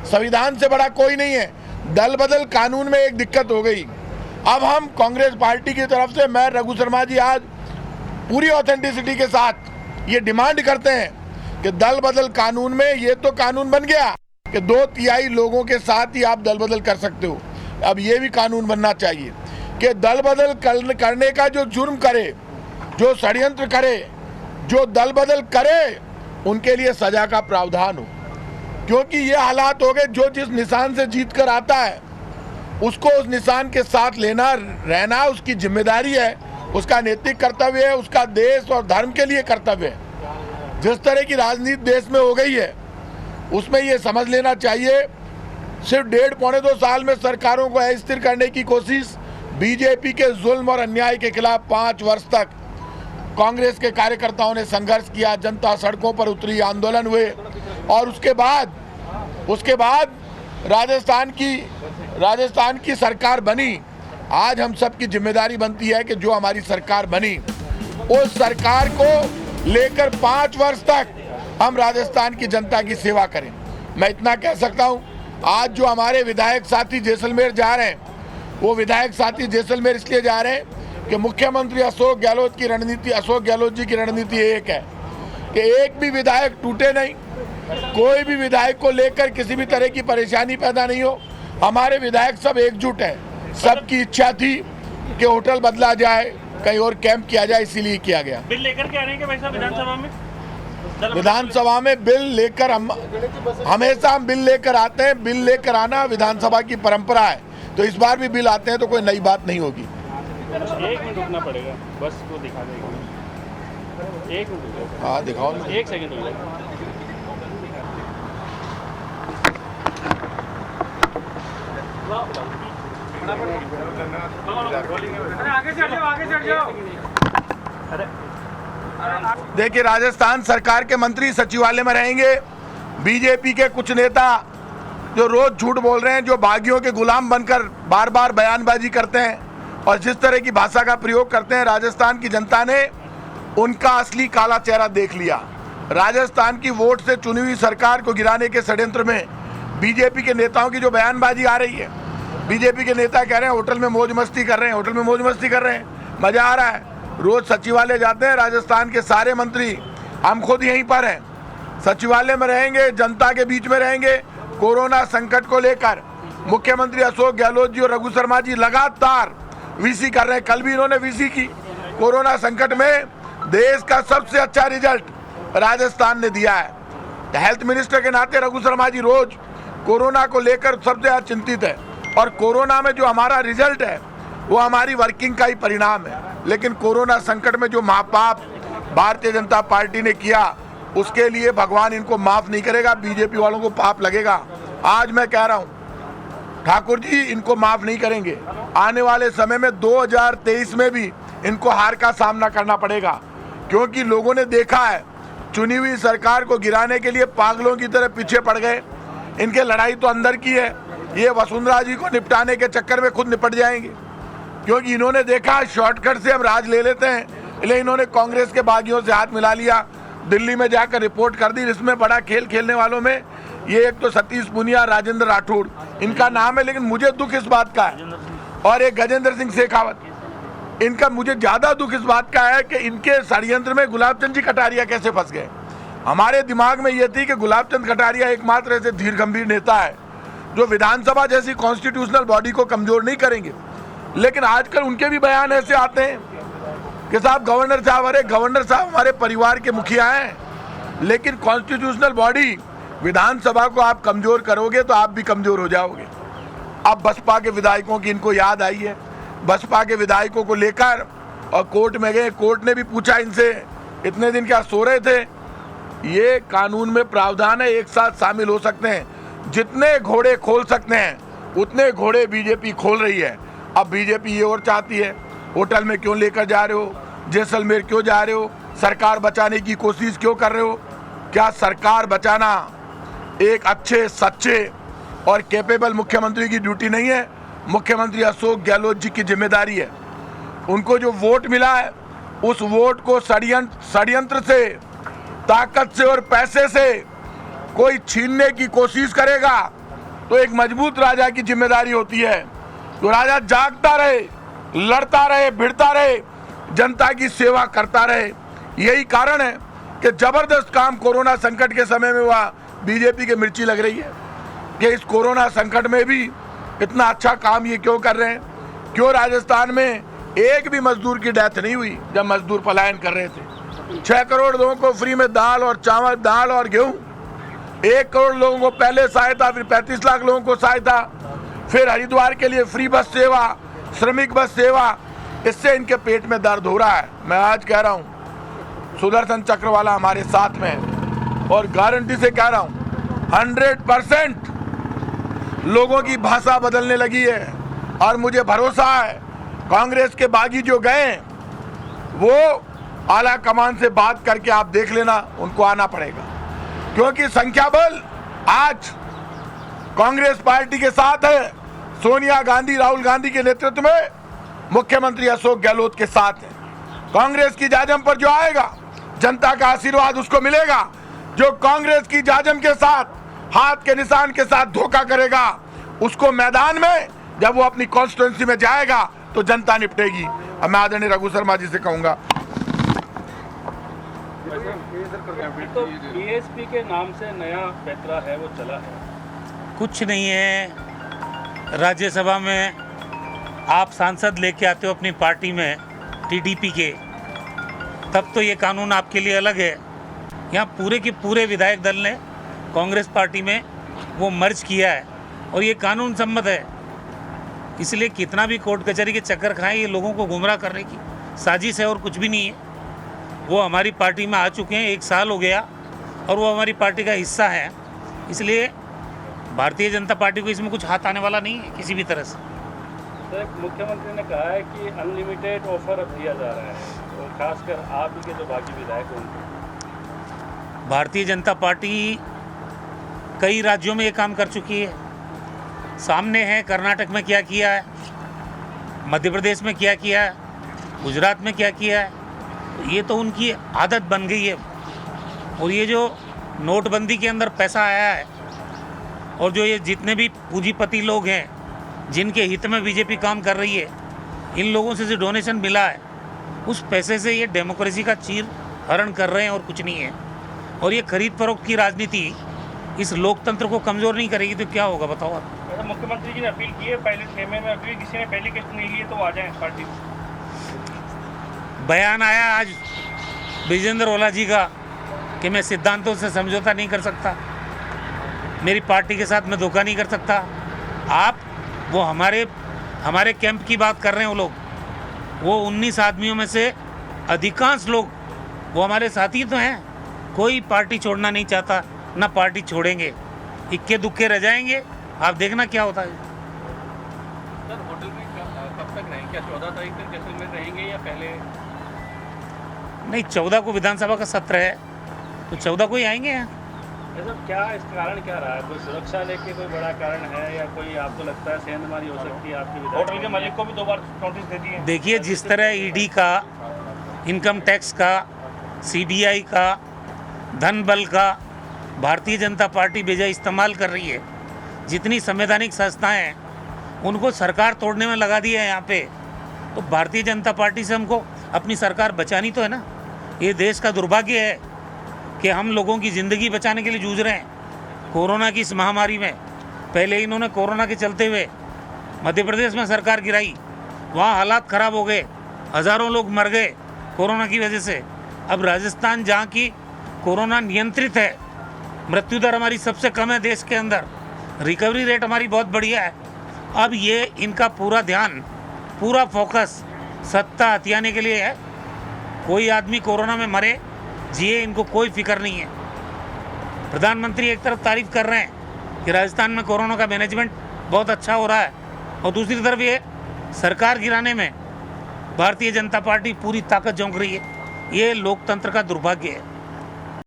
संविधान से बड़ा कोई नहीं है। दल बदल कानून में एक दिक्कत हो गई। अब हम कांग्रेस पार्टी की तरफ से, मैं रघु शर्मा जी, आज पूरी ऑथेंटिसिटी के साथ ये डिमांड करते हैं कि दल बदल कानून में ये तो कानून बन गया कि 2/3 लोगों के साथ ही आप दल बदल कर सकते हो। अब ये भी कानून बनना चाहिए कि दल बदल करने का जो जुर्म करे, जो षड्यंत्र करे, जो दल बदल करे, उनके लिए सजा का प्रावधान हो। क्योंकि ये हालात हो गए, जो जिस निशान से जीत कर आता है उसको उस निशान के साथ लेना रहना उसकी जिम्मेदारी है, उसका नैतिक कर्तव्य है, उसका देश और धर्म के लिए कर्तव्य है। जिस तरह की राजनीति देश में हो गई है उसमें ये समझ लेना चाहिए, सिर्फ 1.5-2 साल में सरकारों को अस्थिर करने की कोशिश, बीजेपी के जुल्म और अन्याय के खिलाफ 5 वर्ष तक कांग्रेस के कार्यकर्ताओं ने संघर्ष किया, जनता सड़कों पर उतरी, आंदोलन हुए, और उसके बाद राजस्थान की सरकार बनी। आज हम सब की जिम्मेदारी बनती है कि जो हमारी सरकार बनी उस सरकार को लेकर 5 वर्ष तक हम राजस्थान की जनता की सेवा करें। मैं इतना कह सकता हूं, आज जो हमारे विधायक साथी जैसलमेर जा रहे हैं, वो विधायक साथी जैसलमेर इसलिए जा रहे हैं कि मुख्यमंत्री अशोक गहलोत जी की रणनीति एक है कि एक भी विधायक टूटे नहीं, कोई भी विधायक को लेकर किसी भी तरह की परेशानी पैदा नहीं हो। हमारे विधायक सब एकजुट हैं, सबकी इच्छा थी कि होटल बदला जाए, कहीं और कैंप किया जाए, इसीलिए किया गया। बिल लेकर के आ रहे हैं वैसा विधानसभा में बिल लेकर हमेशा हम बिल लेकर आते हैं। बिल लेकर आना विधानसभा की परंपरा है, तो इस बार भी बिल आते हैं तो कोई नई बात नहीं होगी। 1 मिनट रुकना पड़ेगा, बस को दिखा देगा। 1 मिनट, हाँ दिखाओ ना। 1 सेकंड हो जाएगा। देखिए, राजस्थान सरकार के मंत्री सचिवालय में रहेंगे। बीजेपी के कुछ नेता जो रोज झूठ बोल रहे हैं, जो बागियों के गुलाम बनकर बार बार बयानबाजी करते हैं और जिस तरह की भाषा का प्रयोग करते हैं, राजस्थान की जनता ने उनका असली काला चेहरा देख लिया। राजस्थान की वोट से चुनी हुई सरकार को गिराने के षड्यंत्र में बीजेपी के नेताओं की जो बयानबाजी आ रही है, बीजेपी के नेता कह रहे हैं होटल में मौज मस्ती कर रहे हैं, होटल में मौज मस्ती कर रहे हैं, मजा आ रहा है। रोज सचिवालय जाते हैं राजस्थान के सारे मंत्री, हम खुद यहीं पर हैं, सचिवालय में रहेंगे, जनता के बीच में रहेंगे। कोरोना संकट को लेकर मुख्यमंत्री अशोक गहलोत जी और रघु शर्मा जी लगातार वीसी कर रहे हैं। कल भी इन्होंने वीसी की। कोरोना संकट में देश का सबसे अच्छा रिजल्ट राजस्थान ने दिया है। हेल्थ मिनिस्टर के नाते रघु शर्मा जी रोज कोरोना को लेकर सबसे ज्यादा चिंतित है, और कोरोना में जो हमारा रिजल्ट है वो हमारी वर्किंग का ही परिणाम है। लेकिन कोरोना संकट में जो महापाप भारतीय जनता पार्टी ने किया, उसके लिए भगवान इनको माफ नहीं करेगा, बीजेपी वालों को पाप लगेगा। आज मैं कह रहा हूं, ठाकुर जी इनको माफ नहीं करेंगे। आने वाले समय में 2023 में भी इनको हार का सामना करना पड़ेगा, क्योंकि लोगों ने देखा है चुनी हुई सरकार को गिराने के लिए पागलों की तरह पीछे पड़ गए। इनके लड़ाई तो अंदर की है, ये वसुंधरा जी को निपटाने के चक्कर में खुद निपट जाएंगे, क्योंकि इन्होंने देखा शॉर्टकट से हम राज ले लेते हैं, इसलिए इन्होंने कांग्रेस के बागियों से हाथ मिला लिया, दिल्ली में जाकर रिपोर्ट कर दी। इसमें बड़ा खेल खेलने वालों में ये एक तो सतीश पुनिया, राजेंद्र राठौड़ इनका नाम है, लेकिन मुझे दुख इस बात का है, और एक गजेंद्र सिंह शेखावत, इनका मुझे ज्यादा दुख इस बात का है कि इनके षड्यंत्र में गुलाबचंद जी कटारिया कैसे फंस गए। हमारे दिमाग में यह थी कि गुलाबचंद कटारिया एकमात्र ऐसे धीर गंभीर नेता है जो विधानसभा जैसी कॉन्स्टिट्यूशनल बॉडी को कमजोर नहीं करेंगे, लेकिन आजकल उनके भी बयान ऐसे आते हैं कि साहब गवर्नर साहब, अरे गवर्नर साहब हमारे परिवार के मुखिया हैं, लेकिन कॉन्स्टिट्यूशनल बॉडी विधानसभा को आप कमजोर करोगे तो आप भी कमजोर हो जाओगे। अब बसपा के विधायकों की इनको याद आई है, बसपा के विधायकों को लेकर और कोर्ट में गए, कोर्ट ने भी पूछा इनसे इतने दिन क्या सो रहे थे। ये कानून में प्रावधान है, एक साथ शामिल हो सकते हैं, जितने घोड़े खोल सकते हैं उतने घोड़े बीजेपी खोल रही है। अब बीजेपी ये और चाहती है, होटल में क्यों लेकर जा रहे हो, जैसलमेर क्यों जा रहे हो, सरकार बचाने की कोशिश क्यों कर रहे हो। क्या सरकार बचाना एक अच्छे, सच्चे और कैपेबल मुख्यमंत्री की ड्यूटी नहीं है? मुख्यमंत्री अशोक गहलोत जी की जिम्मेदारी है। उनको जो वोट मिला है उस वोट को षड्यंत्र से, ताकत से और पैसे से कोई छीनने की कोशिश करेगा तो एक मजबूत राजा की जिम्मेदारी होती है, तो राजा जागता रहे, लड़ता रहे, भिड़ता रहे, जनता की सेवा करता रहे। यही कारण है कि जबरदस्त काम कोरोना संकट के समय में हुआ। बीजेपी की मिर्ची लग रही है कि इस कोरोना संकट में भी इतना अच्छा काम ये क्यों कर रहे हैं। क्यों राजस्थान में एक भी मजदूर की डेथ नहीं हुई जब मजदूर पलायन कर रहे थे। 6 करोड़ लोगों को फ्री में दाल और चावल, दाल और गेहूं, 1 करोड़ लोगों को पहले सहायता, फिर 35 लाख लोगों को सहायता, फिर हरिद्वार के लिए फ्री बस सेवा, श्रमिक बस सेवा। इससे इनके पेट में दर्द हो रहा है। मैं आज कह रहा हूँ सुदर्शन चक्रवाला हमारे साथ में है और गारंटी से कह रहा हूँ 100% लोगों की भाषा बदलने लगी है। और मुझे भरोसा है कांग्रेस के बागी जो गए वो आला कमान से बात करके आप देख लेना, उनको आना पड़ेगा, क्योंकि संख्या बल आज कांग्रेस पार्टी के साथ है। सोनिया गांधी, राहुल गांधी के नेतृत्व में मुख्यमंत्री अशोक गहलोत के साथ है। कांग्रेस की जाजम पर जो आएगा जनता का आशीर्वाद उसको मिलेगा। जो कांग्रेस की जाजम के साथ, हाथ के निशान के साथ धोखा करेगा, उसको मैदान में जब वो अपनी कॉन्स्टिट्यूएंसी में जाएगा तो जनता निपटेगी। अब मैं आदरणीय रघु शर्मा जी से कहूंगा, तो बीएसपी के नाम से नया पैतरा है वो चला है, कुछ नहीं है। राज्यसभा में आप सांसद लेके आते हो अपनी पार्टी में टीडीपी के, तब तो ये कानून आपके लिए अलग है। यहाँ पूरे के पूरे विधायक दल ने कांग्रेस पार्टी में वो मर्ज किया है और ये कानून सम्मत है। इसलिए कितना भी कोर्ट कचहरी के चक्कर खाएं, ये लोगों को गुमराह करने की साजिश है और कुछ भी नहीं है। वो हमारी पार्टी में आ चुके हैं, 1 साल हो गया और वो हमारी पार्टी का हिस्सा है। इसलिए भारतीय जनता पार्टी को इसमें कुछ हाथ आने वाला नहीं है किसी भी तरह से। तो मुख्यमंत्री ने कहा है कि अनलिमिटेड ऑफर अब दिया जा रहा है, और खासकर आप ही के जो बाकी विधायक हैं उनको। भारतीय जनता पार्टी कई राज्यों में ये काम कर चुकी है। सामने है कर्नाटक में क्या किया है, मध्य प्रदेश में क्या किया है, गुजरात में क्या किया है। ये तो उनकी आदत बन गई है। और ये जो नोटबंदी के अंदर पैसा आया है और जो ये जितने भी पूंजीपति लोग हैं जिनके हित में बीजेपी काम कर रही है, इन लोगों से जो डोनेशन मिला है उस पैसे से ये डेमोक्रेसी का चीर हरण कर रहे हैं और कुछ नहीं है। और ये खरीद फरोख्त की राजनीति इस लोकतंत्र को कमज़ोर नहीं करेगी तो क्या होगा बताओ आप। मुख्यमंत्री जी ने अपील की है पहले 6 महीने में अभी किसी ने पहली किस्त नहीं ली है तो आ जाए पार्टी। बयान आया आज विजेंद्र ओला जी का कि मैं सिद्धांतों से समझौता नहीं कर सकता, मेरी पार्टी के साथ मैं धोखा नहीं कर सकता। आप वो हमारे कैंप की बात कर रहे हैं। वो लोग, वो 19 आदमियों में से अधिकांश लोग वो हमारे साथी तो हैं। कोई पार्टी छोड़ना नहीं चाहता, ना पार्टी छोड़ेंगे, इक्के दुक्के रह जाएंगे। आप देखना क्या होता है। सर होटल में कब तक रहेंगे? क्या 14 तारीख तक जैसलमेर रहेंगे या पहले? नहीं, 14 को विधानसभा का सत्र है तो 14 को ही आएंगे यहाँ। क्या इसका कारण क्या रहा है? कोई सुरक्षा लेके कोई बड़ा कारण है या कोई आपको लगता है सेंधमारी हो सकती है आपकी? होटल के मालिक को भी 2 बार नोटिस दे दिए। देखिए, जिस तरह ईडी का, इनकम टैक्स का, सीबीआई का, धन बल का भारतीय जनता पार्टी बेजा इस्तेमाल कर रही है, जितनी संवैधानिक संस्थाएं हैं उनको सरकार तोड़ने में लगा दिया है यहाँ पे, तो भारतीय जनता पार्टी से हमको अपनी सरकार बचानी तो है ना। ये देश का दुर्भाग्य है कि हम लोगों की ज़िंदगी बचाने के लिए जूझ रहे हैं। कोरोना की इस महामारी में पहले इन्होंने कोरोना के चलते हुए मध्य प्रदेश में सरकार गिराई, वहाँ हालात ख़राब हो गए, हज़ारों लोग मर गए कोरोना की वजह से। अब राजस्थान जहाँ की कोरोना नियंत्रित है, मृत्यु दर हमारी सबसे कम है देश के अंदर, रिकवरी रेट हमारी बहुत बढ़िया है। अब ये इनका पूरा ध्यान, पूरा फोकस सत्ता हथियाने के लिए है। कोई आदमी कोरोना में मरे जिए, इनको कोई फिक्र नहीं है। प्रधानमंत्री एक तरफ तारीफ कर रहे हैं कि राजस्थान में कोरोना का मैनेजमेंट बहुत अच्छा हो रहा है, और दूसरी तरफ ये सरकार गिराने में भारतीय जनता पार्टी पूरी ताकत झोंक रही है। ये लोकतंत्र का दुर्भाग्य है।